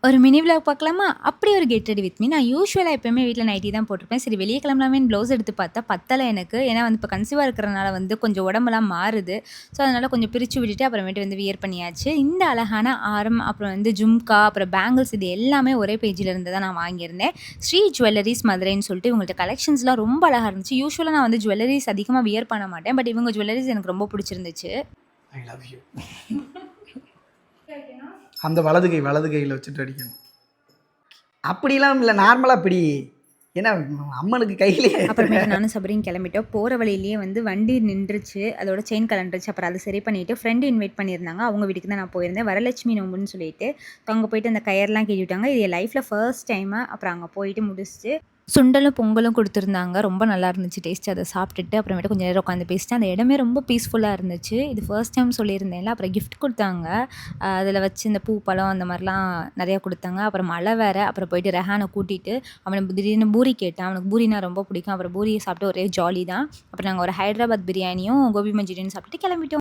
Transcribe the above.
ஒரு mini vlog பார்க்கலாமா? அப்படி ஒரு கெட் ரெடி வித் மீ. நான் யூசுவலா எப்பயுமே வீட்ல நைட்டி தான் போட்டிருப்பேன். சரி வெளிய கிளம்பலாமேன்னு ப்ளவுஸ் எடுத்து பார்த்தா பத்தல எனக்கு. ஏன்னா வந்து இப்போ கன்சீவா இருக்கிறனால வந்து கொஞ்சம் உடம்பெல்லாம் மாறுது. ஸோ அதனால கொஞ்சம் பிரிச்சு விட்டுட்டு அப்புறமேட்டு வந்து வியர் பண்ணியாச்சு. இந்த அழகான ஆரம், அப்புறம் வந்து ஜும்கா, அப்புறம் பேங்கிள்ஸ் இது எல்லாமே ஒரே பேஜ்ல இருந்து தான் நான் வாங்கியிருந்தேன். ஸ்ரீ ஜுவல்லரீஸ் மதுரைன்னு சொல்லிட்டு இவங்கள்ட்ட கலெக்ஷன்ஸ்லாம் ரொம்ப அழகா இருந்துச்சு. யூசுவலா நான் வந்து ஜுவல்லரீஸ் அதிகமா வியர் பண்ண மாட்டேன். பட் இவங்க ஜுவல்லரீஸ் எனக்கு ரொம்ப பிடிச்சிருந்துச்சு. I love you. அந்த வலது கையில் வச்சுட்டு அடிக்கணும். அப்படிலாம் இல்லை, நார்மலாக இப்படி. ஏன்னா அம்மனுக்கு கையிலேயே. அப்புறமேட்டு நானும் சபரியும் கிளம்பிட்டோம். போகிற வழியிலேயே வந்து வண்டி நின்றுச்சு. அதோட செயின் கலண்டுருச்சு. அப்புறம் அதை சரி பண்ணிவிட்டு ஃப்ரெண்டு இன்வைட் பண்ணியிருந்தாங்க. அவங்க வீட்டுக்கு தான் நான் போயிருந்தேன். வரலட்சுமி நோம்புன்னு சொல்லிட்டு அங்கே போயிட்டு அந்த கயர்லாம் கேட்டுவிட்டாங்க. இது என் லைஃப்பில் ஃபர்ஸ்ட் டைமு. அப்புறம் அங்கே போயிட்டு முடிச்சுட்டு சுண்டலும் பொங்கலும் கொடுத்துருந்தாங்க. ரொம்ப நல்லா இருந்துச்சு டேஸ்ட்டு. அதை சாப்பிட்டுட்டு அப்புறமேட்டு கொஞ்சம் நேரம் உட்காந்து பேசிட்டு அந்த இடமே ரொம்ப பீஸ்ஃபுல்லாக இருந்துச்சு. இது ஃபர்ஸ்ட் டைம் சொல்லியிருந்தேன்ல. அப்புறம் கிஃப்ட் கொடுத்தாங்க. அதில் வச்சு இந்த பூ பழம் அந்த மாதிரிலாம் நிறையா கொடுத்தாங்க. அப்புறம் மழை வேறு. அப்புறம் போயிட்டு ரெஹானை கூட்டிகிட்டு அவனை திடீர்னு பூரி கேட்டான். அவனுக்கு பூரினா ரொம்ப பிடிக்கும். அப்புறம் பூரியை சாப்பிட்டு ஒரே ஜாலி தான். அப்புறம் நாங்கள் ஒரு ஹைதராபாத் பிரியாணியும் கோபி மஞ்சூரியன் சாப்பிட்டுட்டு கிளம்பிட்டோம்.